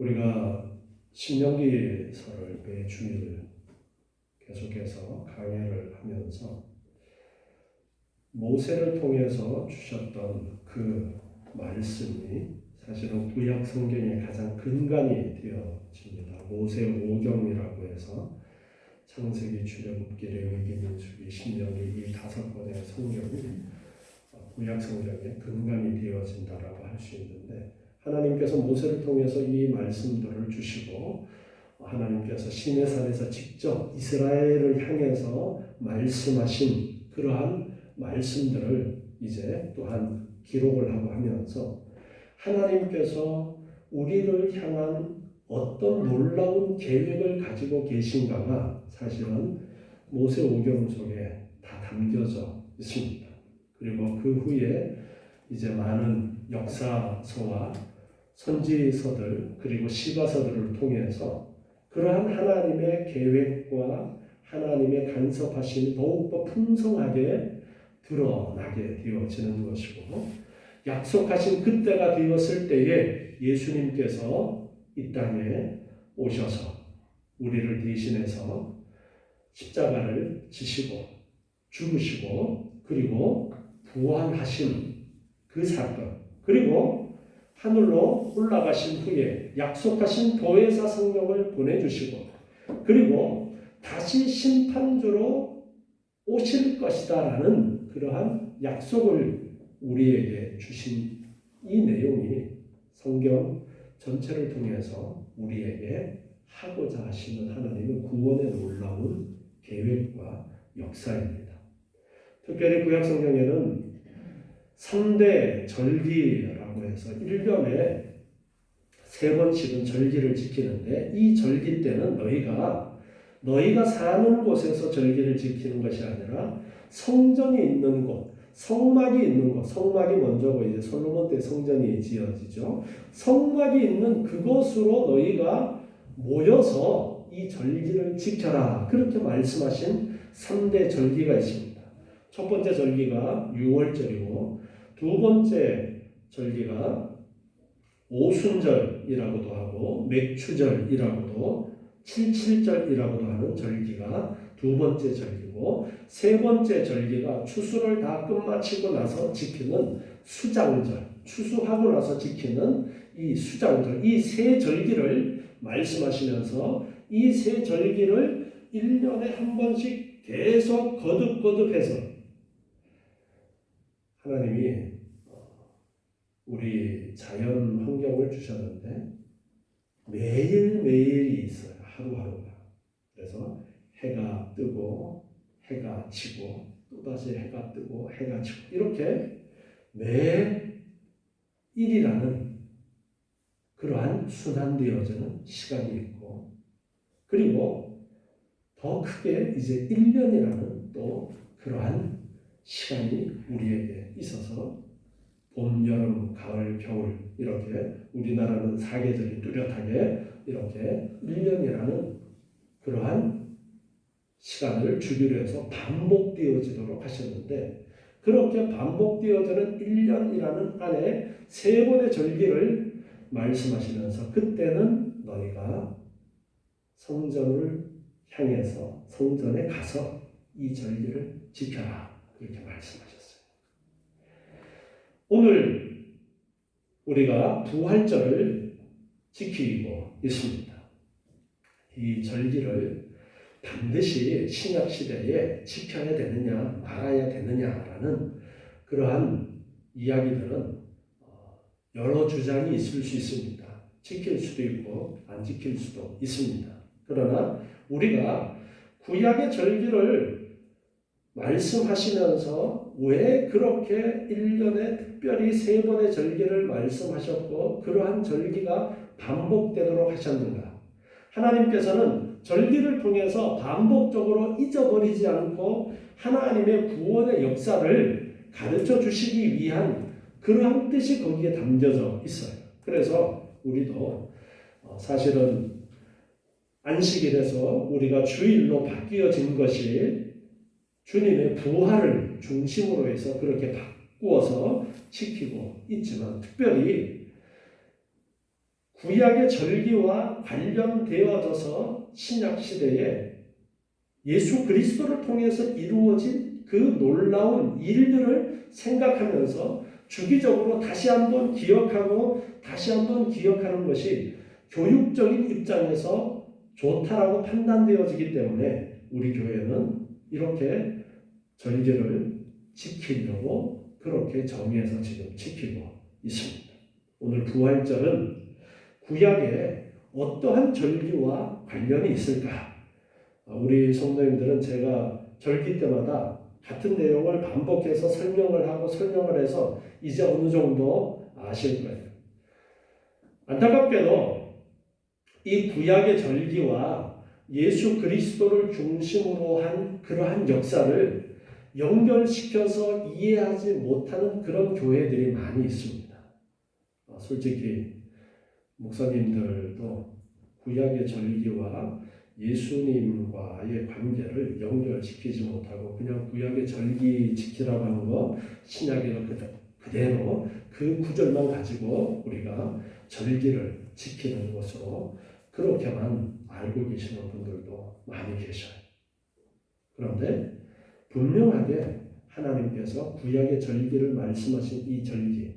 우리가 신명기서를 매주일 계속해서 강해를 하면서 모세를 통해서 주셨던 그 말씀이 사실은 구약 성경의 가장 근간이 되어집니다. 모세 오경이라고 해서 창세기, 출애굽기, 레위기, 민수기, 신명기 이 5권의 성경이 구약 성경의 근간이 되어진다라고 할 수 있는데, 하나님께서 모세를 통해서 이 말씀들을 주시고 하나님께서 시내산에서 직접 이스라엘을 향해서 말씀하신 그러한 말씀들을 이제 또한 기록을 하고 하면서 하나님께서 우리를 향한 어떤 놀라운 계획을 가지고 계신가가 사실은 모세오경 속에 다 담겨져 있습니다. 그리고 그 후에 이제 많은 역사서와 선지서들 그리고 시가서들을 통해서 그러한 하나님의 계획과 하나님의 간섭하심이 더욱더 풍성하게 드러나게 되어지는 것이고, 약속하신 그때가 되었을 때에 예수님께서 이 땅에 오셔서 우리를 대신해서 십자가를 지시고 죽으시고 그리고 부활하신 그 사건, 그리고 하늘로 올라가신 후에 약속하신 보혜사 성령을 보내주시고 그리고 다시 심판주로 오실 것이다라는 그러한 약속을 우리에게 주신 이 내용이 성경 전체를 통해서 우리에게 하고자 하시는 하나님의 구원의 놀라운 계획과 역사입니다. 특별히 구약 성경에는 3대 절기라고 해서 1년에 3번씩은 절기를 지키는데, 이 절기 때는 너희가 사는 곳에서 절기를 지키는 것이 아니라 성전이 있는 곳, 성막이 있는 곳, 성막이 먼저고 이제 솔로몬 때 성전이 지어지죠. 성막이 있는 그곳으로 너희가 모여서 이 절기를 지켜라, 그렇게 말씀하신 3대 절기가 있습니다. 첫 번째 절기가 6월절이고 두 번째 절기가 오순절이라고도 하고 맥추절이라고도 칠칠절이라고도 하는 절기가 두 번째 절기고, 세 번째 절기가 추수를 다 끝마치고 나서 지키는 수장절, 추수하고 나서 지키는 이 수장절, 이 세 절기를 말씀하시면서 이 세 절기를 1년에 한 번씩 계속 거듭해서 하나님이 우리 자연 환경을 주셨는데 매일매일이 있어요. 하루하루가. 그래서 해가 뜨고 해가 지고 또다시 해가 뜨고 해가 지고 이렇게 매일이라는 그러한 순환되어지는 시간이 있고, 그리고 더 크게 이제 1년이라는 또 그러한 시간이 우리에게 있어서 봄, 여름, 가을, 겨울 이렇게 우리나라는 4계절이 뚜렷하게 이렇게 1년이라는 그러한 시간을 주기로 해서 반복되어지도록 하셨는데, 그렇게 반복되어지는 1년이라는 안에 3번의 절기를 말씀하시면서 그때는 너희가 성전을 향해서 성전에 가서 이 절기를 지켜라, 그렇게 말씀하셨어요. 오늘 우리가 부활절을 지키고 있습니다. 이 절기를 반드시 신약시대에 지켜야 되느냐 말아야 되느냐라는 그러한 이야기들은 여러 주장이 있을 수 있습니다. 지킬 수도 있고 안 지킬 수도 있습니다. 그러나 우리가 구약의 절기를 말씀하시면서 왜 그렇게 1년에 특별히 3번의 절기를 말씀하셨고 그러한 절기가 반복되도록 하셨는가? 하나님께서는 절기를 통해서 반복적으로 잊어버리지 않고 하나님의 구원의 역사를 가르쳐 주시기 위한 그러한 뜻이 거기에 담겨져 있어요. 그래서 우리도 사실은 안식일에서 우리가 주일로 바뀌어진 것이 주님의 부활을 중심으로 해서 그렇게 바꾸어서 지키고 있지만, 특별히 구약의 절기와 관련되어져서 신약 시대에 예수 그리스도를 통해서 이루어진 그 놀라운 일들을 생각하면서 주기적으로 다시 한번 기억하고 다시 한번 기억하는 것이 교육적인 입장에서 좋다라고 판단되어지기 때문에 우리 교회는 이렇게 절기를 지키려고 그렇게 정해서 지금 지키고 있습니다. 오늘 부활절은 구약에 어떠한 절기와 관련이 있을까? 우리 성도님들은 제가 절기 때마다 같은 내용을 반복해서 설명을 해서 이제 어느 정도 아실 거예요. 안타깝게도 이 구약의 절기와 예수 그리스도를 중심으로 한 그러한 역사를 연결시켜서 이해하지 못하는 그런 교회들이 많이 있습니다. 솔직히 목사님들도 구약의 절기와 예수님과의 관계를 연결시키지 못하고 그냥 구약의 절기 지키라고 하는 거 신약에는 그대로 그 구절만 가지고 우리가 절기를 지키는 것으로 그렇게만 알고 계시는 분들도 많이 계셔요. 그런데 분명하게 하나님께서 구약의 절기를 말씀하신 이 절기,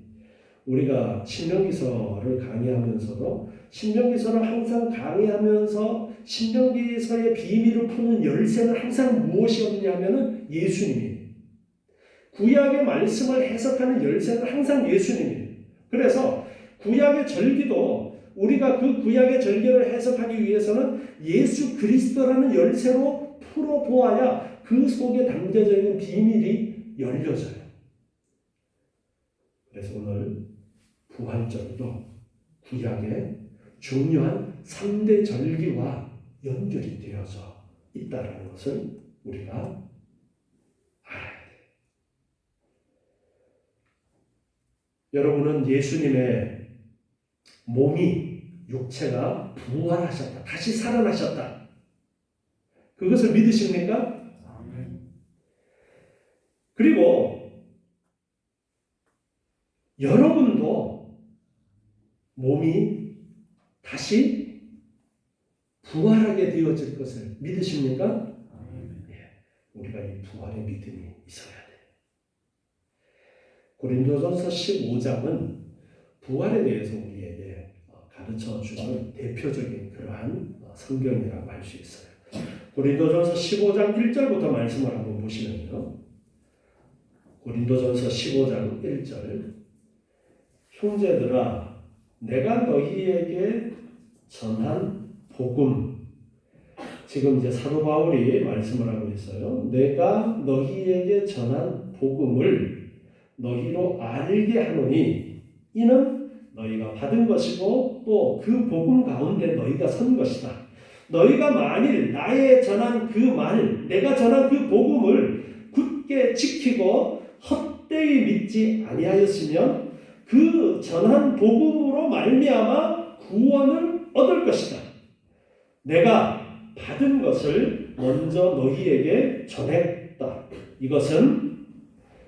우리가 신명기서를 강의하면서도 신명기서를 항상 강의하면서 신명기서의 비밀을 푸는 열쇠는 항상 무엇이었냐면은 예수님이, 구약의 말씀을 해석하는 열쇠는 항상 예수님이에요. 그래서 구약의 절기도 우리가 그 구약의 절기를 해석하기 위해서는 예수 그리스도라는 열쇠로 풀어보아야 그 속에 담겨져 있는 비밀이 열려져요. 그래서 오늘 부활절도 구약의 중요한 3대 절기와 연결이 되어져 있다는 것을 우리가 알아야 돼요. 여러분은 예수님의 몸이, 육체가 부활하셨다, 다시 살아나셨다, 그것을 믿으십니까? 그리고 여러분도 몸이 다시 부활하게 되어질 것을 믿으십니까? 우리가 이 부활의 믿음이 있어야 돼요. 고린도전서 15장은 부활에 대해서 우리에게 가르쳐주는 대표적인 그러한 성경이라고 할 수 있어요. 고린도전서 15장 1절부터 말씀을 한번 보시면요. 고린도전서 15장 1절, 형제들아 내가 너희에게 전한 복음, 지금 이제 사도 바울이 말씀을 하고 있어요. 내가 너희에게 전한 복음을 너희로 알게 하노니 이는 너희가 받은 것이고 또 그 복음 가운데 너희가 선 것이다. 너희가 만일 나의 전한 그 말, 내가 전한 그 복음을 굳게 지키고 헛되이 믿지 아니하였으면 그 전한 복음으로 말미암아 구원을 얻을 것이다. 내가 받은 것을 먼저 너희에게 전했다. 이것은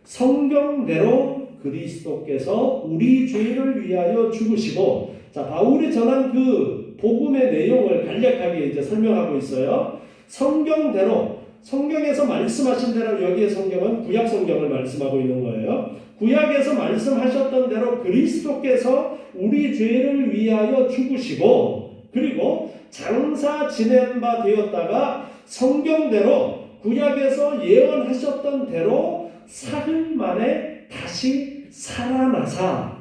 성경대로 그리스도께서 우리 죄를 위하여 죽으시고, 자, 바울이 전한 그 복음의 내용을 간략하게 이제 설명하고 있어요. 성경대로, 성경에서 말씀하신 대로, 여기에 성경은 구약 성경을 말씀하고 있는 거예요. 구약에서 말씀하셨던 대로 그리스도께서 우리 죄를 위하여 죽으시고, 그리고 장사 지낸 바 되었다가 성경대로 구약에서 예언하셨던 대로 사흘 만에 다시 살아나사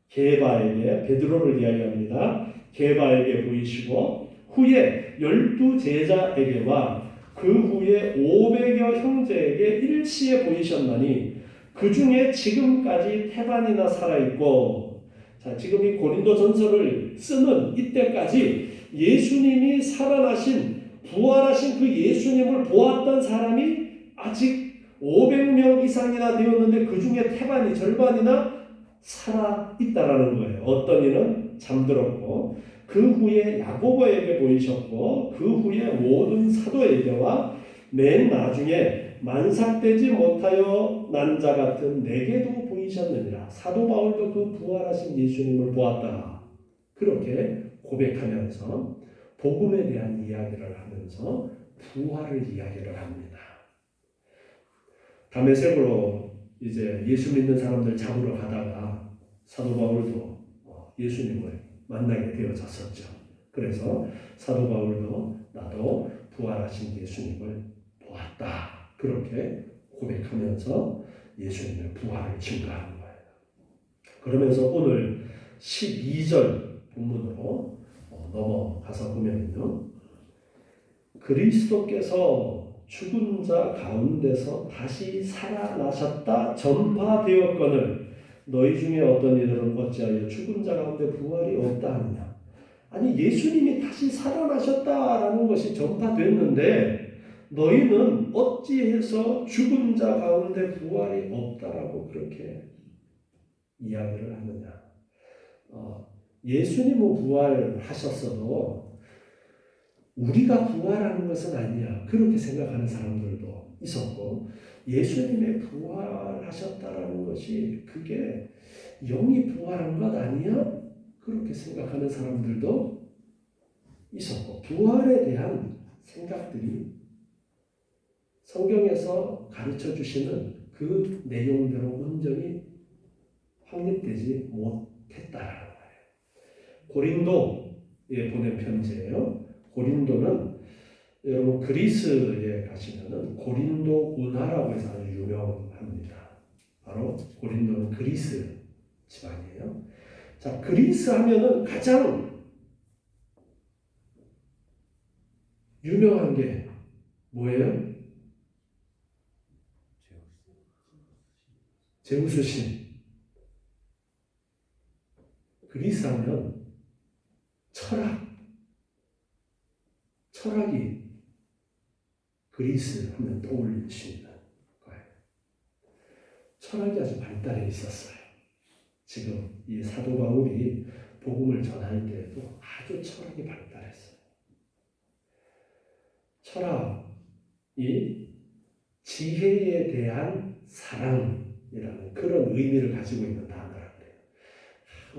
게바에게, 베드로를 이야기합니다. 게바에게 보이시고 후에 12제자에게와 그 후에 500여 형제에게 일시에 보이셨나니 그 중에 지금까지 태반이나 살아있고, 자, 지금 이 고린도전서를 쓰는 이때까지 예수님이 살아나신, 부활하신 그 예수님을 보았던 사람이 아직 500명 이상이나 되었는데 그 중에 태반이, 절반이나 살아있다라는 거예요. 어떤 이는 잠들었고, 그 후에 야고보에게 보이셨고, 그 후에 모든 사도에게와 맨 나중에 만삭되지 못하여 난 자 같은 내게도 보이셨느니라. 사도 바울도 그 부활하신 예수님을 보았다. 그렇게 고백하면서 복음에 대한 이야기를 하면서 부활을 이야기를 합니다. 다메섹으로 이제 예수 믿는 사람들 잡으러 가다가 사도 바울도 예수님을 만나게 되어졌었죠. 그래서 사도 바울도 나도 부활하신 예수님을 보았다. 그렇게 고백하면서 예수님의 부활을 증거하는 거예요. 그러면서 오늘 12절 본문으로 넘어가서 보면요. 그리스도께서 죽은 자 가운데서 다시 살아나셨다 전파되었거늘 너희 중에 어떤 이들은 어찌하여 죽은 자 가운데 부활이 없다 하느냐. 아니 예수님이 다시 살아나셨다라는 것이 전파됐는데 너희는 어찌해서 죽은 자 가운데 부활이 없다라고 그렇게 이야기를 하느냐. 예수님은 부활하셨어도 우리가 부활하는 것은 아니야. 그렇게 생각하는 사람들도 있었고 예수님의 부활하셨다라는 것이 그게 영이 부활한 것 아니야? 그렇게 생각하는 사람들도 있었고 부활에 대한 생각들이 성경에서 가르쳐 주시는 그 내용대로 온전히 확립되지 못했다라는 거예요. 고린도에 보낸 편지예요. 고린도는 여러분 그리스에 가시면은 고린도 운하라고 해서 아주 유명합니다. 바로 고린도는 그리스 지방이에요. 자, 그리스 하면은 가장 유명한 게 뭐예요? 제우스 신. 그리스 하면 철학이 그리스 하면 떠올릴 수 있는 거예요. 철학이 아주 발달해 있었어요. 지금 이 사도 바울이 복음을 전할 때에도 아주 철학이 발달했어요. 철학이 지혜에 대한 사랑이라는 그런 의미를 가지고 있는 단어라 그래요.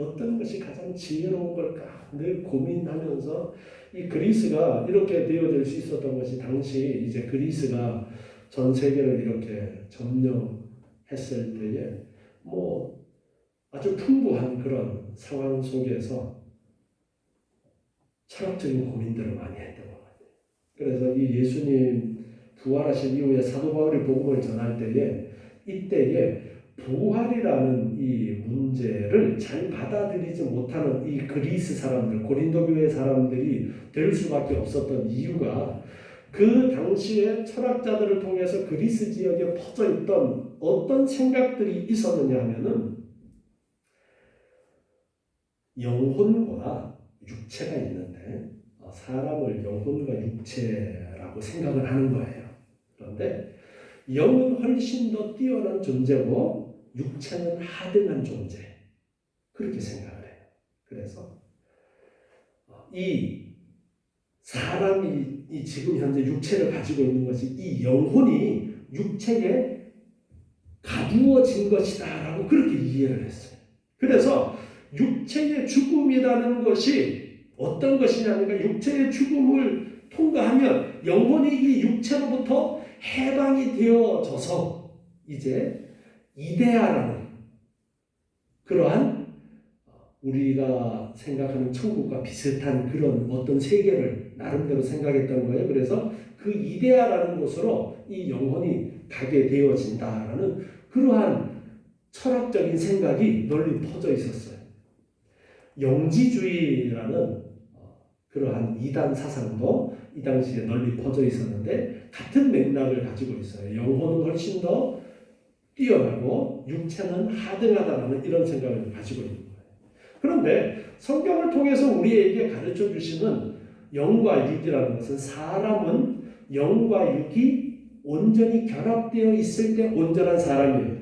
어떤 것이 가장 지혜로운 걸까 늘 고민하면서 이 그리스가 이렇게 되어질 수 있었던 것이 당시 이제 그리스가 전 세계를 이렇게 점령했을 때에 뭐 아주 풍부한 그런 상황 속에서 철학적인 고민들을 많이 했던 것 같아요. 그래서 이 예수님 부활하신 이후에 사도 바울이 복음을 전할 때에 이때에 부활이라는 이 문제를 잘 받아들이지 못하는 이 그리스 사람들, 고린도 교회 사람들이 될 수밖에 없었던 이유가 그 당시에 철학자들을 통해서 그리스 지역에 퍼져 있던 어떤 생각들이 있었느냐 하면은 영혼과 육체가 있는데 사람을 영혼과 육체라고 생각을 하는 거예요. 그런데 영은 훨씬 더 뛰어난 존재고 육체는 하등한 존재. 그렇게 생각을 해요. 그래서 이 사람이 지금 현재 육체를 가지고 있는 것이 이 영혼이 육체에 가두어진 것이다라고 그렇게 이해를 했어요. 그래서 육체의 죽음이라는 것이 어떤 것이냐니까 육체의 죽음을 통과하면 영혼이 이 육체로부터 해방이 되어져서 이제 이데아라는 그러한 우리가 생각하는 천국과 비슷한 그런 어떤 세계를 나름대로 생각했던 거예요. 그래서 그 이데아라는 곳으로 이 영혼이 가게 되어진다라는 그러한 철학적인 생각이 널리 퍼져 있었어요. 영지주의라는 그러한 이단 사상도 이 당시에 널리 퍼져 있었는데 같은 맥락을 가지고 있어요. 영혼은 훨씬 더 뛰어나고 육체는 하등하다라는 이런 생각을 가지고 있는 거예요. 그런데 성경을 통해서 우리에게 가르쳐 주시는 영과 육이라는 것은 사람은 영과 육이 온전히 결합되어 있을 때 온전한 사람이에요.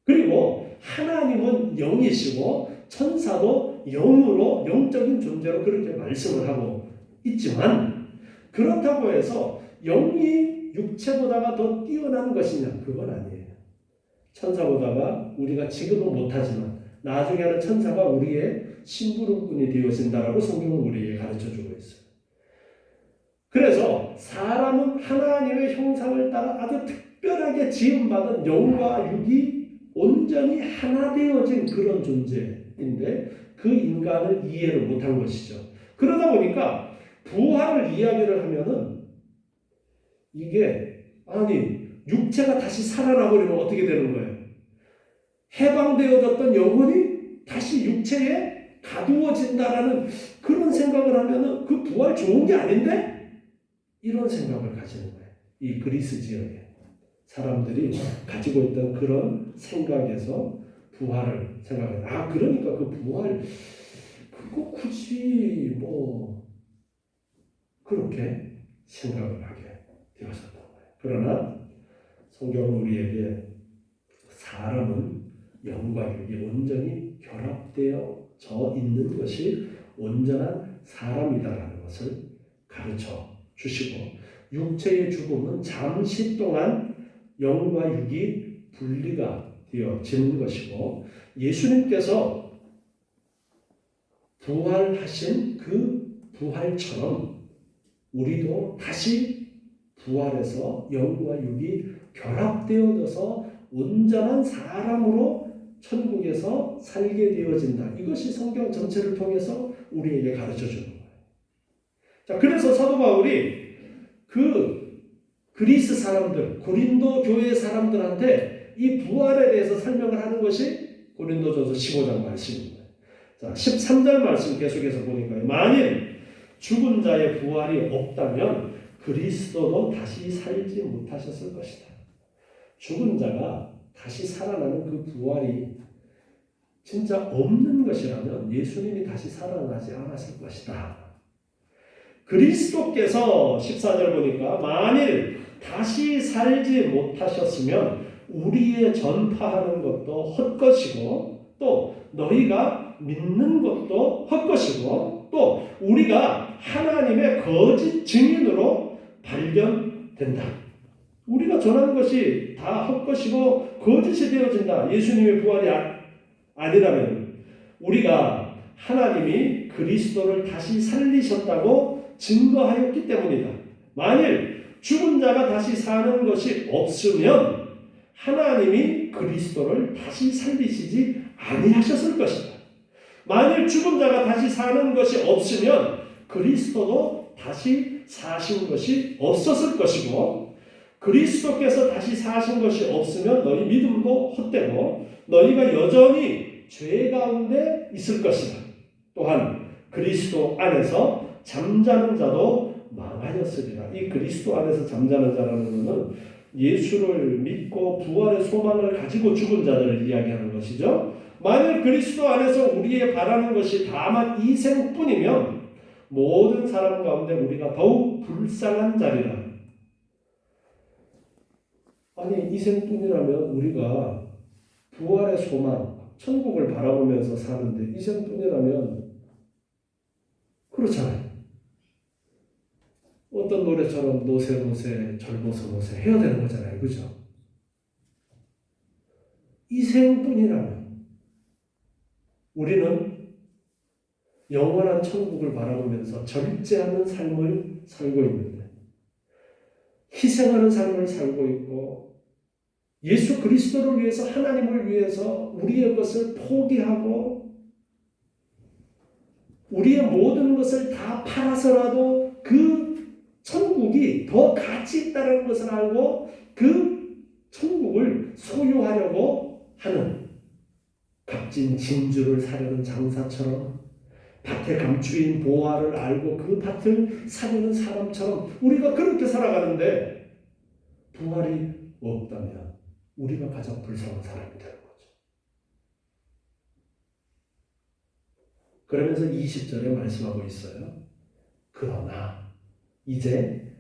그리고 하나님은 영이시고 천사도 영으로 영적인 존재로 그렇게 말씀을 하고 있지만 그렇다고 해서 영이 육체보다가 더 뛰어난 것이냐? 그건 아니에요. 천사보다가 우리가 지금은 못하지만 나중에는 천사가 우리의 심부름꾼이 되어진다라고 성경은 우리에게 가르쳐주고 있어요. 그래서 사람은 하나님의 형상을 따라 아주 특별하게 지음받은 영과 육이 온전히 하나 되어진 그런 존재인데 그 인간을 이해를 못한 것이죠. 그러다 보니까 부활을 이야기를 하면은 이게 육체가 다시 살아나 버리면 어떻게 되는 거예요? 해방되어졌던 영혼이 다시 육체에 가두어진다라는 그런 생각을 하면은 그 부활 좋은 게 아닌데? 이런 생각을 가지는 거예요. 이 그리스 지역에 사람들이 가지고 있던 그런 생각에서 부활을 생각해요. 그러니까 그 부활 그거 굳이 그렇게 생각을 하게 되었었던 거예요. 그러나 성경은 우리에게 사람은 영과 육이 온전히 결합되어져 있는 것이 온전한 사람이다라는 것을 가르쳐 주시고, 육체의 죽음은 잠시 동안 영과 육이 분리가 되어지는 것이고, 예수님께서 부활하신 그 부활처럼 우리도 다시 부활해서 영과 육이 결합되어져서 온전한 사람으로 천국에서 살게 되어진다. 이것이 성경 전체를 통해서 우리에게 가르쳐 주는 거예요. 자, 그래서 사도 바울이 그 그리스 사람들, 고린도 교회 사람들한테 이 부활에 대해서 설명을 하는 것이 고린도전서 15장 말씀입니다. 자, 13절 말씀 계속해서 보니까 만일 죽은 자의 부활이 없다면 그리스도도 다시 살지 못하셨을 것이다. 죽은 자가 다시 살아나는 그 부활이 진짜 없는 것이라면 예수님이 다시 살아나지 않았을 것이다. 그리스도께서 14절 보니까 만일 다시 살지 못하셨으면 우리의 전파하는 것도 헛것이고 또 너희가 믿는 것도 헛것이고 또 우리가 하나님의 거짓 증인으로 발견된다. 우리가 전하는 것이 다 헛것이고 거짓이 되어진다. 예수님의 부활이 아니라면 우리가 하나님이 그리스도를 다시 살리셨다고 증거하였기 때문이다. 만일 죽은 자가 다시 사는 것이 없으면 하나님이 그리스도를 다시 살리시지 아니하셨을 것이다. 만일 죽은 자가 다시 사는 것이 없으면 그리스도도 다시 사신 것이 없었을 것이고 그리스도께서 다시 사신 것이 없으면 너희 믿음도 헛되고 너희가 여전히 죄 가운데 있을 것이다. 또한 그리스도 안에서 잠자는 자도 망하였으리라. 이 그리스도 안에서 잠자는 자라는 것은 예수를 믿고 부활의 소망을 가지고 죽은 자들을 이야기하는 것이죠. 만일 그리스도 안에서 우리의 바라는 것이 다만 이 생뿐이면 모든 사람 가운데 우리가 더욱 불쌍한 자리라. 이 생뿐이라면 우리가 부활의 소망, 천국을 바라보면서 사는데 이 생뿐이라면 그렇잖아요. 어떤 노래처럼 노새 젊어서 해야 되는 거잖아요. 그죠? 이 생뿐이라면 우리는 영원한 천국을 바라보면서 절제하는 삶을 살고 있는데 희생하는 삶을 살고 있고 예수 그리스도를 위해서 하나님을 위해서 우리의 것을 포기하고 우리의 모든 것을 다 팔아서라도 그 천국이 더 가치 있다는 것을 알고 그 천국을 소유하려고 하는 값진 진주를 사려는 장사처럼 밭에 감추인 보화를 알고 그 밭을 사려는 사람처럼 우리가 그렇게 살아가는데 부활이 없다면 우리가 가장 불쌍한 사람이 되는 거죠. 그러면서 20절에 말씀하고 있어요. 그러나 이제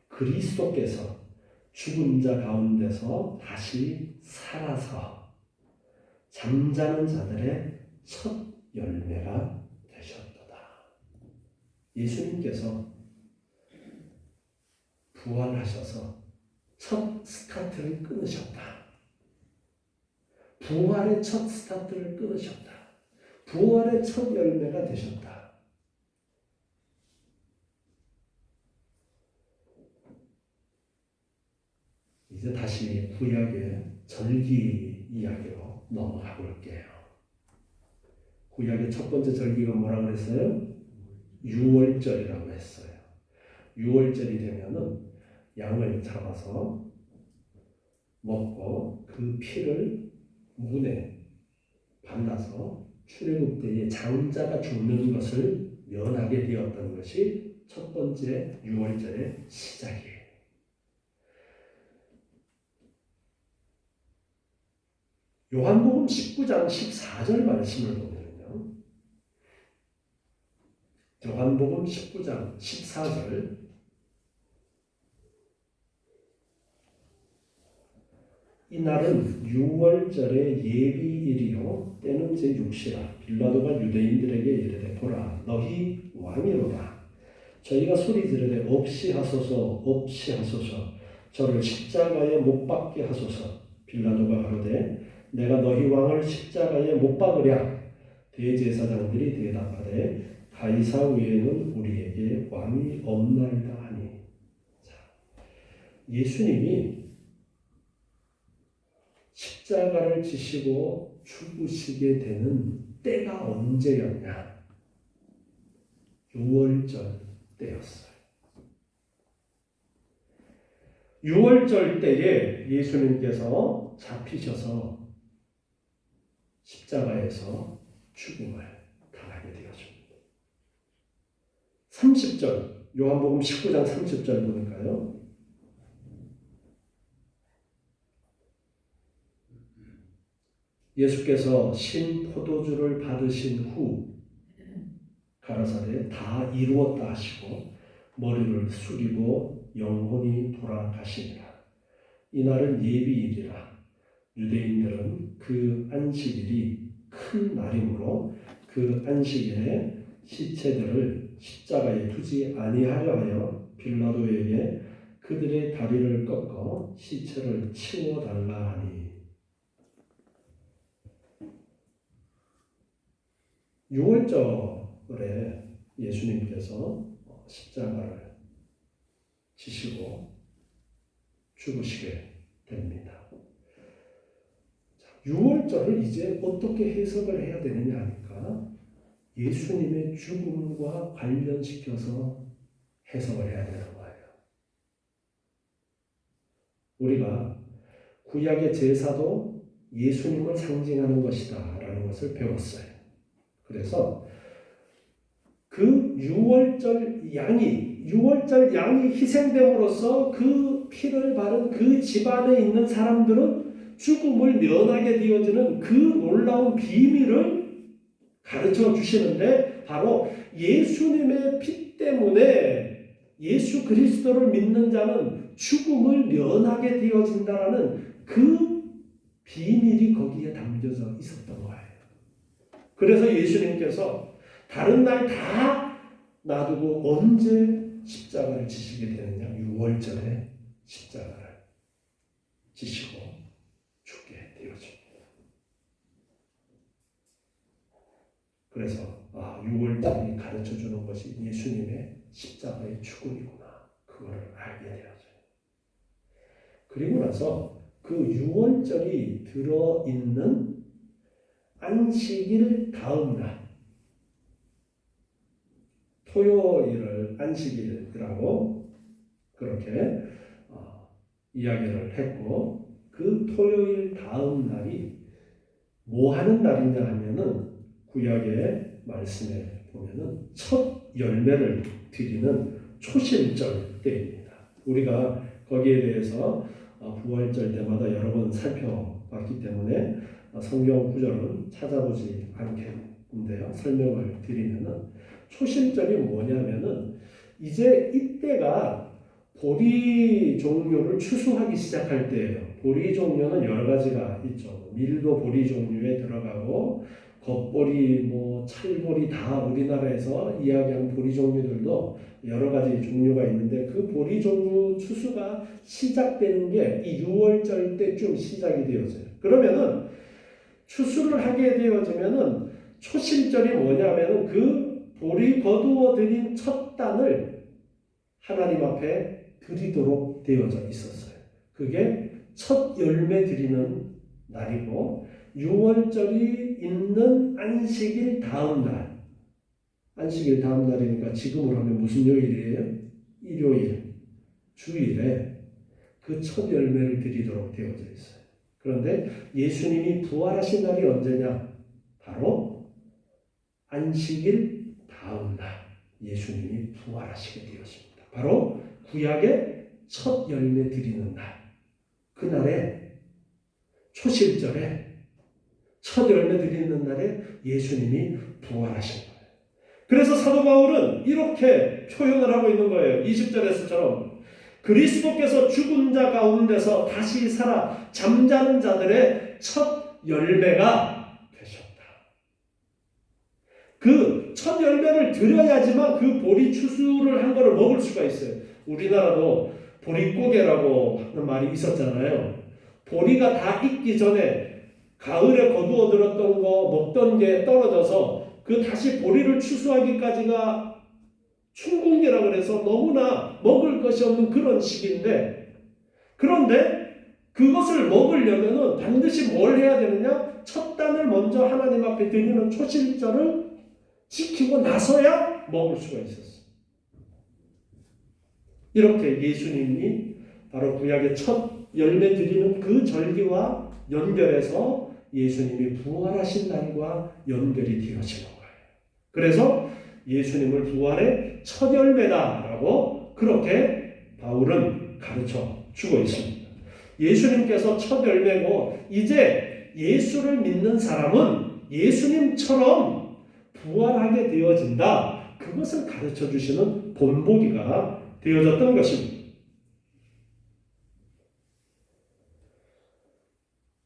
그리스도께서 죽은 자 가운데서 다시 살아서 잠자는 자들의 첫 열매가 되셨도다. 예수님께서 부활하셔서 첫 스타트를 끊으셨다. 부활의 첫 스타트를 끊으셨다. 부활의 첫 열매가 되셨다. 이제 다시 구약의 절기 이야기로 넘어가 볼게요. 구약의 첫 번째 절기가 뭐라고 그랬어요? 유월절이라고 했어요. 유월절이 되면은 양을 잡아서 먹고 그 피를 문에 발라서 출애굽 때에 장자가 죽는 것을 면하게 되었던 것이 첫 번째 유월절의 시작이에요. 요한복음 19장 14절 말씀을 보면요. 요한복음 19장 14절 이날은 유월절의 예비일이요 때는 제6시라 빌라도가 유대인들에게 이르되 보라 너희 왕이로다. 저희가 소리 지르되 없이 하소서 없이 하소서 저를 십자가에 못 박게 하소서. 빌라도가 가로되 내가 너희 왕을 십자가에 못 박으랴. 대제사장들이 대답하되 가이사 외에는 우리에게 왕이 없나이다 하니. 자, 예수님이 십자가를 지시고 죽으시게 되는 때가 언제였냐? 유월절 때였어요. 유월절 때에 예수님께서 잡히셔서 십자가에서 죽음을 당하게 되었습니다. 30절, 요한복음 19장 30절 보니까요. 예수께서 신 포도주를 받으신 후 가라사대 다 이루었다 하시고 머리를 숙이고 영혼이 돌아가시니라. 이날은 예비일이라. 유대인들은 그 안식일이 큰 날이므로 그 안식일에 시체들을 십자가에 두지 아니하려 하여 빌라도에게 그들의 다리를 꺾어 시체를 치워달라 하니. 유월절에 예수님께서 십자가를 지시고 죽으시게 됩니다. 유월절을 이제 어떻게 해석을 해야 되느냐 하니까 예수님의 죽음과 관련시켜서 해석을 해야 되는 거예요. 우리가 구약의 제사도 예수님을 상징하는 것이다 라는 것을 배웠어요. 그래서 그 유월절 양이 희생됨으로써 그 피를 바른 그 집안에 있는 사람들은 죽음을 면하게 되어지는 그 놀라운 비밀을 가르쳐 주시는데 바로 예수님의 피 때문에 예수 그리스도를 믿는 자는 죽음을 면하게 되어진다라는 그 비밀이 거기에 담겨져 있었던 거예요. 그래서 예수님께서 다른 날 다 놔두고 언제 십자가를 지시게 되느냐? 유월절에 십자가를 지시고 죽게 되어집니다. 그래서 유월절이 가르쳐주는 것이 예수님의 십자가의 죽음이구나. 그거를 알게 되었어요. 그리고 나서 그 유월절이 들어있는 안식일 다음 날 토요일을 안식일이라고 그렇게 이야기를 했고 그 토요일 다음 날이 뭐 하는 날이냐 하면은 구약의 말씀에 보면은 첫 열매를 드리는 초실절 때입니다. 우리가 거기에 대해서 부활절 때마다 여러 번 살펴봤기 때문에 성경 구절은 찾아보지 않겠는데요. 설명을 드리면은 초실절이 뭐냐면은 이제 이때가 보리 종류를 추수하기 시작할 때예요. 보리 종류는 여러 가지가 있죠. 밀도 보리 종류에 들어가고 겉보리, 찰보리 다 우리나라에서 이야기하는 보리 종류들도 여러 가지 종류가 있는데 그 보리 종류 추수가 시작되는 게 이 6월절 때쯤 시작이 되어져요. 그러면은 추수를 하게 되어지면은 초실절이 뭐냐면은 그 볼이 거두어 들인 첫 단을 하나님 앞에 드리도록 되어져 있었어요. 그게 첫 열매 드리는 날이고 6월절이 있는 안식일 다음 날. 안식일 다음 날이니까 지금으로 하면 무슨 요일이에요? 일요일, 주일에 그 첫 열매를 드리도록 되어져 있어요. 그런데 예수님이 부활하신 날이 언제냐? 바로 안식일 다음 날 예수님이 부활하시게 되었습니다. 바로 구약의 첫 열매 드리는 날. 그날에 초실절에 첫 열매 드리는 날에 예수님이 부활하신 거예요. 그래서 사도 바울은 이렇게 표현을 하고 있는 거예요. 20절에서처럼 그리스도께서 죽은 자 가운데서 다시 살아 잠자는 자들의 첫 열매가 되셨다. 그 첫 열매를 드려야지만 그 보리 추수를 한 거를 먹을 수가 있어요. 우리나라도 보릿고개라고 하는 말이 있었잖아요. 보리가 다 익기 전에 가을에 거두어 들었던 거 먹던 게 떨어져서 그 다시 보리를 추수하기까지가 춘궁기라 그래서 너무나 먹을 것이 없는 그런 시기인데, 그런데 그것을 먹으려면은 반드시 뭘 해야 되느냐? 첫 단을 먼저 하나님 앞에 드리는 초실절을 지키고 나서야 먹을 수가 있었어요. 이렇게 예수님이 바로 구약의 첫 열매 드리는 그 절기와 연결해서 예수님이 부활하신 날과 연결이 되어지는 거예요. 그래서 예수님을 부활의 첫 열매다라고 그렇게 바울은 가르쳐 주고 있습니다. 예수님께서 첫 열매고 이제 예수를 믿는 사람은 예수님처럼 부활하게 되어진다. 그것을 가르쳐 주시는 본보기가 되어졌던 것입니다.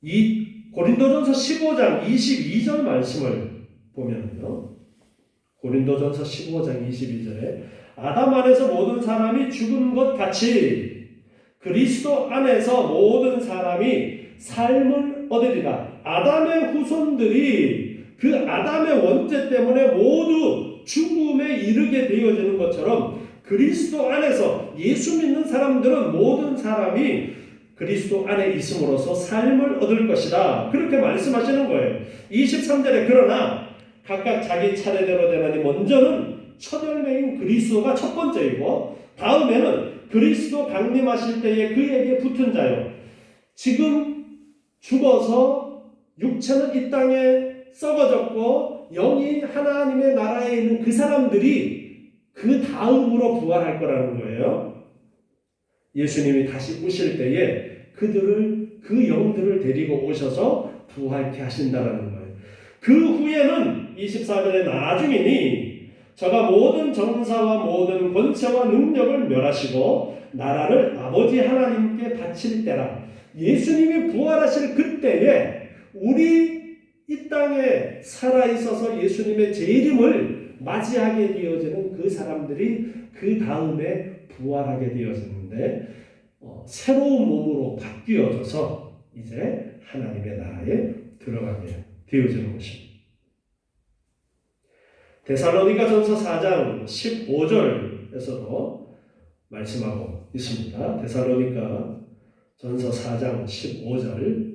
이 고린도전서 15장 22절 말씀을 보면요. 고린도전서 15장 22절에 아담 안에서 모든 사람이 죽은 것 같이 그리스도 안에서 모든 사람이 삶을 얻으리라. 아담의 후손들이 그 아담의 원죄 때문에 모두 죽음에 이르게 되어지는 것처럼 그리스도 안에서 예수 믿는 사람들은 모든 사람이 그리스도 안에 있음으로써 삶을 얻을 것이다. 그렇게 말씀하시는 거예요. 23절에 그러나 각각 자기 차례대로 되나니 먼저는 첫 열매인 그리스도가 첫 번째이고 다음에는 그리스도 강림하실 때에 그에게 붙은 자요. 지금 죽어서 육체는 이 땅에 썩어졌고 영이 하나님의 나라에 있는 그 사람들이 그 다음으로 부활할 거라는 거예요. 예수님이 다시 오실 때에 그 영들을 데리고 오셔서 부활케 하신다라는 거예요. 그 후에는 24절에 나중이니 저가 모든 정사와 모든 권세와 능력을 멸하시고 나라를 아버지 하나님께 바칠 때라. 예수님이 부활하실 그때에 우리 이 땅에 살아있어서 예수님의 재림을 맞이하게 되어지는 그 사람들이 그 다음에 부활하게 되어지는데 새로운 몸으로 바뀌어져서 이제 하나님의 나라에 들어가게 되어지는 것입니다. 데살로니가전서 4장 15절에서도 말씀하고 있습니다. 데살로니가전서 4장 15절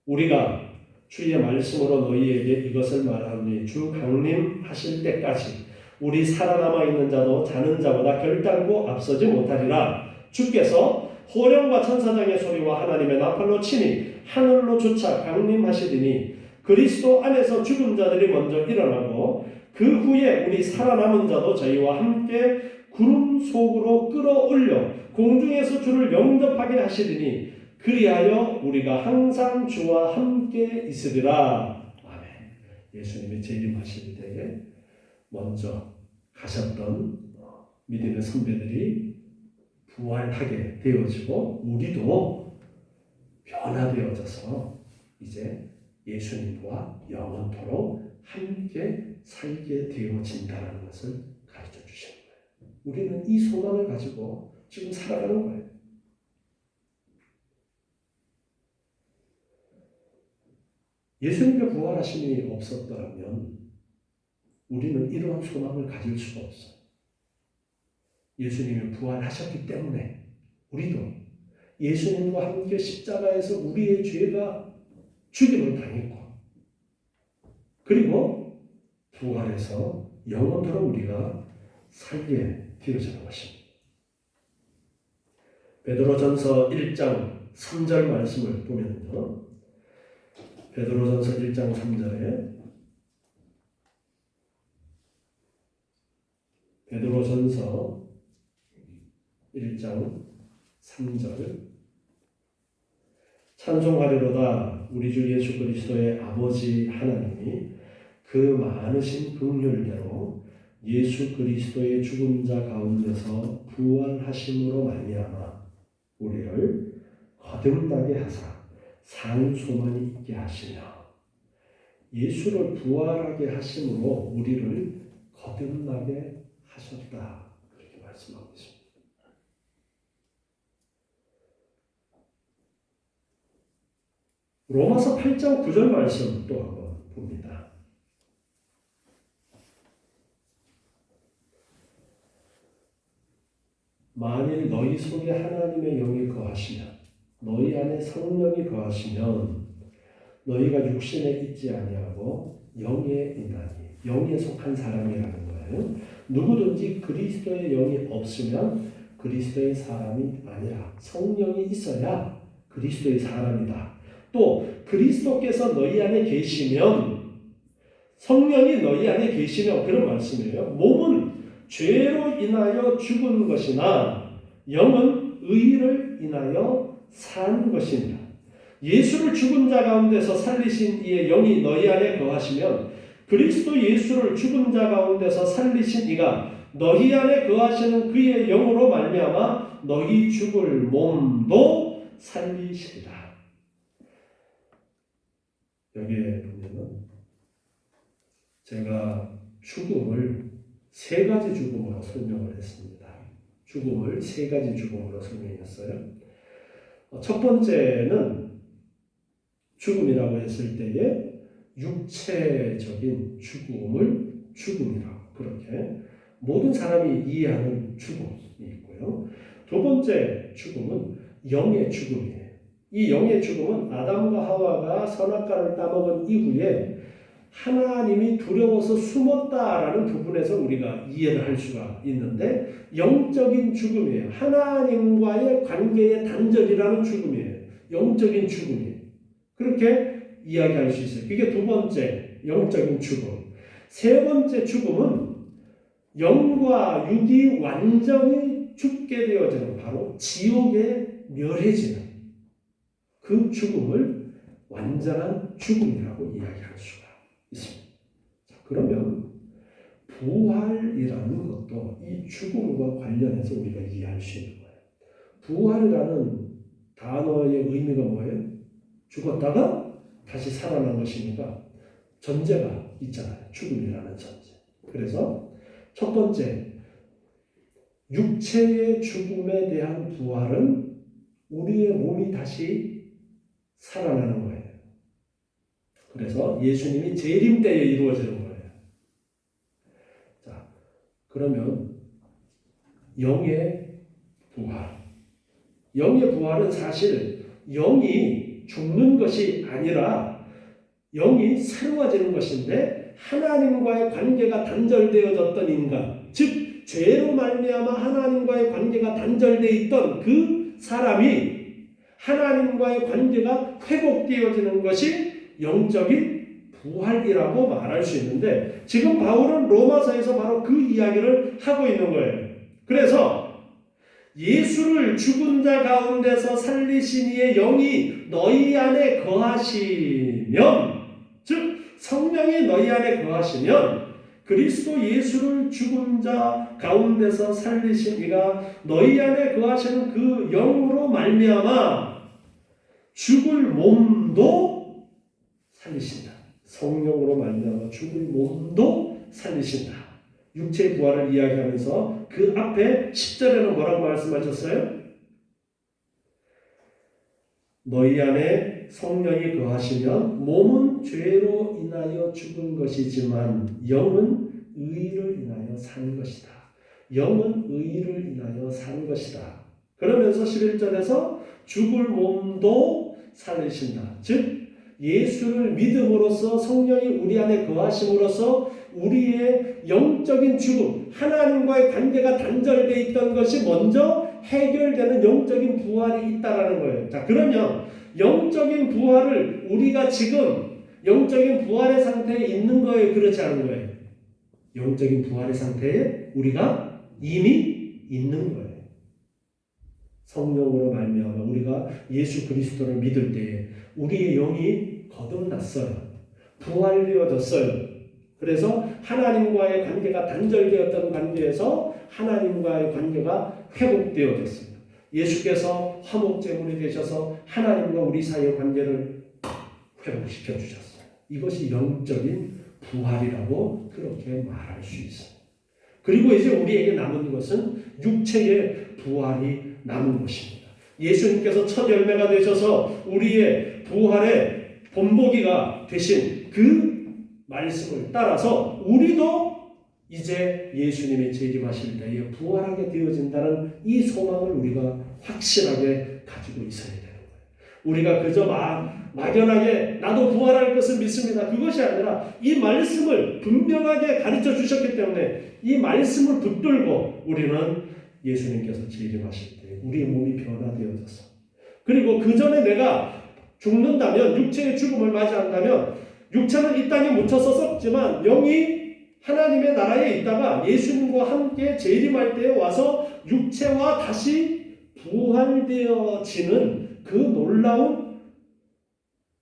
우리가 주의 말씀으로 너희에게 이것을 말하노니 주 강림하실 때까지 우리 살아남아 있는 자도 자는 자보다 결단코 앞서지 못하리라. 주께서 호령과 천사장의 소리와 하나님의 나팔로 치니 하늘로 쫓아 강림하시리니 그리스도 안에서 죽은 자들이 먼저 일어나고 그 후에 우리 살아남은 자도 저희와 함께 구름 속으로 끌어올려 공중에서 주를 영접하게 하시리니 그리하여 우리가 항상 주와 함께 있으리라. 아멘. 예수님이 재림하실 때에 먼저 가셨던 믿음의 선배들이 부활하게 되어지고 우리도 변화되어져서 이제 예수님과 영원토록 함께 살게 되어진다는 것을 가르쳐 주시는 거예요. 우리는 이 소망을 가지고 지금 살아가는 거예요. 예수님의 부활하심이 없었더라면 우리는 이러한 소망을 가질 수가 없어요. 예수님이 부활하셨기 때문에 우리도 예수님과 함께 십자가에서 우리의 죄가 죽임을 당했고, 그리고 부활해서 영원토록 우리가 살게 되어지는 것입니다. 베드로전서 1장 3절 말씀을 보면요, 베드로전서 1장 3절에 베드로전서 1장 3절 찬송하리로다 우리 주 예수 그리스도의 아버지 하나님이 그 많으신 긍휼대로 예수 그리스도의 죽은 자 가운데서 부활하심으로 말미암아 우리를 거듭나게 하사 산 소망이 있게 하시며, 예수를 부활하게 하심으로 우리를 거듭나게 하셨다, 그렇게 말씀하고 있습니다. 로마서 8장 9절 말씀 또 한번 봅니다. 만일 너희 속에 하나님의 영이 거하시면, 너희 안에 성령이 거하시면 너희가 육신에 있지 아니하고 영에 있나니, 영에 속한 사람이라는 거예요. 누구든지 그리스도의 영이 없으면 그리스도의 사람이 아니라, 성령이 있어야 그리스도의 사람이다. 또 그리스도께서 너희 안에 계시면, 성령이 너희 안에 계시면, 그런 말씀이에요. 몸은 죄로 인하여 죽은 것이나 영은 의를 인하여 산 것입니다. 예수를 죽은 자 가운데서 살리신 이의 영이 너희 안에 거하시면, 그리스도 예수를 죽은 자 가운데서 살리신 이가 너희 안에 거하시는 그의 영으로 말미암아 너희 죽을 몸도 살리시리라. 여기에 보면은 제가 죽음을 세 가지 죽음으로 설명을 했습니다. 죽음을 세 가지 죽음으로 설명했어요. 첫 번째는 죽음이라고 했을 때에 육체적인 죽음을 죽음이라고, 그렇게 모든 사람이 이해하는 죽음이 있고요. 두 번째 죽음은 영의 죽음이에요. 이 영의 죽음은 아담과 하와가 선악과를 따먹은 이후에 하나님이 두려워서 숨었다라는 부분에서 우리가 이해를 할 수가 있는데, 영적인 죽음이에요. 하나님과의 관계의 단절이라는 죽음이에요. 영적인 죽음이에요. 그렇게 이야기할 수 있어요. 그게 두 번째 영적인 죽음. 세 번째 죽음은 영과 육이 완전히 죽게 되어지는, 바로 지옥에 멸해지는 그 죽음을 완전한 죽음이라고 이야기할 수가 있습니다. 자, 그러면 부활이라는 것도 이 죽음과 관련해서 우리가 이해할 수 있는 거예요. 부활이라는 단어의 의미가 뭐예요? 죽었다가 다시 살아난 것이니까 전제가 있잖아요. 죽음이라는 전제. 그래서 첫 번째, 육체의 죽음에 대한 부활은 우리의 몸이 다시 살아나는 거예요. 그래서 예수님이 재림 때에 이루어지는 거예요. 자, 그러면 영의 부활. 영의 부활은 사실 영이 죽는 것이 아니라 영이 새로워지는 것인데, 하나님과의 관계가 단절되어졌던 인간, 즉 죄로 말미암아 하나님과의 관계가 단절되어 있던 그 사람이 하나님과의 관계가 회복되어지는 것이 영적인 부활이라고 말할 수 있는데, 지금 바울은 로마서에서 바로 그 이야기를 하고 있는 거예요. 그래서 예수를 죽은 자 가운데서 살리신 이의 영이 너희 안에 거하시면, 즉 성령이 너희 안에 거하시면, 그리스도 예수를 죽은 자 가운데서 살리신 이가 너희 안에 거하시는 그 영으로 말미암아 죽을 몸도 살리신다. 성령으로 말미암아 죽을 몸도 살리신다. 육체의 부활을 이야기하면서 그 앞에 10절에는 뭐라고 말씀하셨어요? 너희 안에 성령이 거하시면 몸은 죄로 인하여 죽은 것이지만 영은 의를 인하여 산 것이다. 영은 의를 인하여 산 것이다. 그러면서 11절에서 죽을 몸도 살리신다. 즉 예수를 믿음으로써 성령이 우리 안에 거하심으로써 우리의 영적인 죽음, 하나님과의 관계가 단절되어 있던 것이 먼저 해결되는 영적인 부활이 있다라는 거예요. 자, 그러면 영적인 부활을 우리가 지금 영적인 부활의 상태에 있는 거예요? 그렇지 않은 거예요? 영적인 부활의 상태에 우리가 이미 있는 거예요. 성령으로 말미암아 우리가 예수 그리스도를 믿을 때에 우리의 영이 거듭났어요. 부활되어졌어요. 그래서 하나님과의 관계가 단절되었던 관계에서 하나님과의 관계가 회복되어졌습니다. 예수께서 화목제물이 되셔서 하나님과 우리 사이의 관계를 회복시켜 주셨어요. 이것이 영적인 부활이라고 그렇게 말할 수 있어요. 그리고 이제 우리에게 남은 것은 육체의 부활이 남은 것입니다. 예수님께서 첫 열매가 되셔서 우리의 부활의 본보기가 되신 그 말씀을 따라서 우리도 이제 예수님의 재림하실 때에 부활하게 되어진다는 이 소망을 우리가 확실하게 가지고 있어야 되는 거예요. 우리가 그저 막연하게 나도 부활할 것을 믿습니다. 그것이 아니라 이 말씀을 분명하게 가르쳐 주셨기 때문에 이 말씀을 붙들고 우리는 예수님께서 재림하실 때 우리의 몸이 변화되어져서 그리고 그 전에 내가 죽는다면 육체의 죽음을 맞이한다면 육체는 이 땅에 묻혀서 썩지만 영이 하나님의 나라에 있다가 예수님과 함께 재림할 때에 와서 육체와 다시 부활되어지는 그 놀라운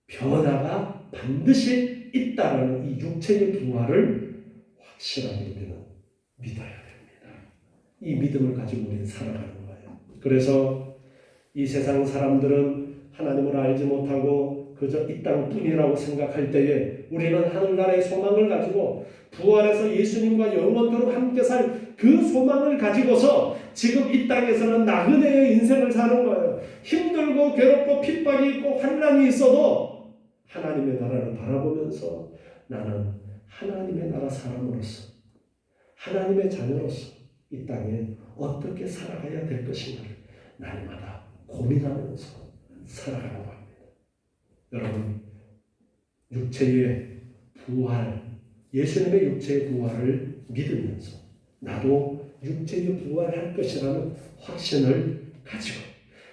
변화가 반드시 있다라는 이 육체의 부활을 확실하게 우리는 믿어야 됩니다. 이 믿음을 가지고 우리는 살아가는 거예요. 그래서 이 세상 사람들은 하나님을 알지 못하고 그저 이 땅뿐이라고 생각할 때에 우리는 하늘나라의 소망을 가지고 부활해서 예수님과 영원토록 함께 살 그 소망을 가지고서 지금 이 땅에서는 나그네의 인생을 사는 거예요. 힘들고 괴롭고 핍박이 있고 환난이 있어도 하나님의 나라를 바라보면서 나는 하나님의 나라 사람으로서 하나님의 자녀로서 이 땅에 어떻게 살아가야 될 것인가를 날마다 고민하면서 살아가는 겁니다. 여러분, 육체의 부활, 예수님의 육체의 부활을 믿으면서 나도 육체의 부활할 것이라는 확신을 가지고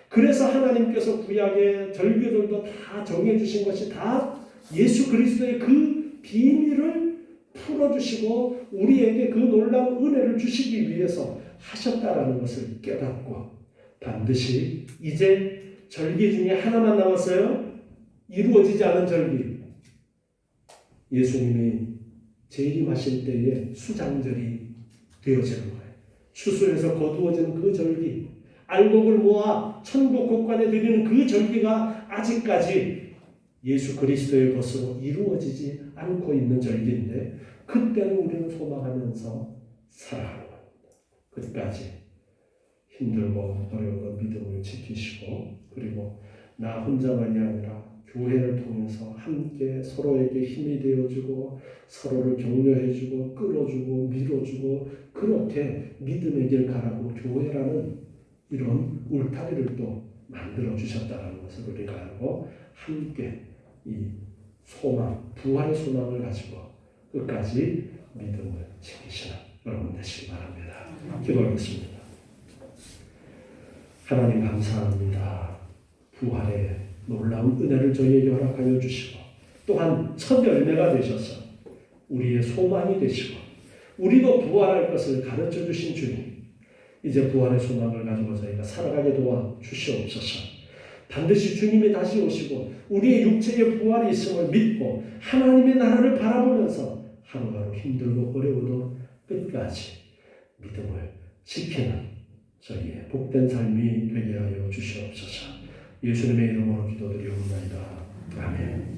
그래서 하나님께서 구약의 절기들도 다 정해주신 것이 다 예수 그리스도의 그 비밀을 풀어주시고 우리에게 그 놀라운 은혜를 주시기 위해서 하셨다라는 것을 깨닫고 반드시 이제 절기 중에 하나만 남았어요. 이루어지지 않은 절기. 예수님이 재림하실 때에 수장절이 되어지는 거예요. 추수에서 거두어지는 그 절기. 알곡을 모아 천국 곳간에 드리는 그 절기가 아직까지 예수 그리스도의 것으로 이루어지지 않고 있는 절기인데 그때는 우리는 소망하면서 살아가는 겁니다. 끝까지 힘들고 어려운 믿음을 지키시고 그리고 나 혼자만이 아니라 교회를 통해서 함께 서로에게 힘이 되어주고 서로를 격려해주고 끌어주고 밀어주고 그렇게 믿음의 길 가라고 교회라는 이런 울타리를 또 만들어주셨다는 것을 우리가 알고 함께 이 소망, 부활의 소망을 가지고 끝까지 믿음을 지키시는 여러분 되시기 바랍니다. 기도하겠습니다. 하나님 감사합니다. 부활의 놀라운 은혜를 저희에게 허락하여 주시고 또한 첫 열매가 되셔서 우리의 소망이 되시고 우리도 부활할 것을 가르쳐 주신 주님 이제 부활의 소망을 가지고 저희가 살아가게 도와 주시옵소서. 반드시 주님이 다시 오시고 우리의 육체의 부활이 있음을 믿고 하나님의 나라를 바라보면서 하루하루 힘들고 어려워도 끝까지 믿음을 지키는 저희의 복된 삶이 되게 하여 주시옵소서. 예수님의 이름으로 기도드리옵나이다. 아멘.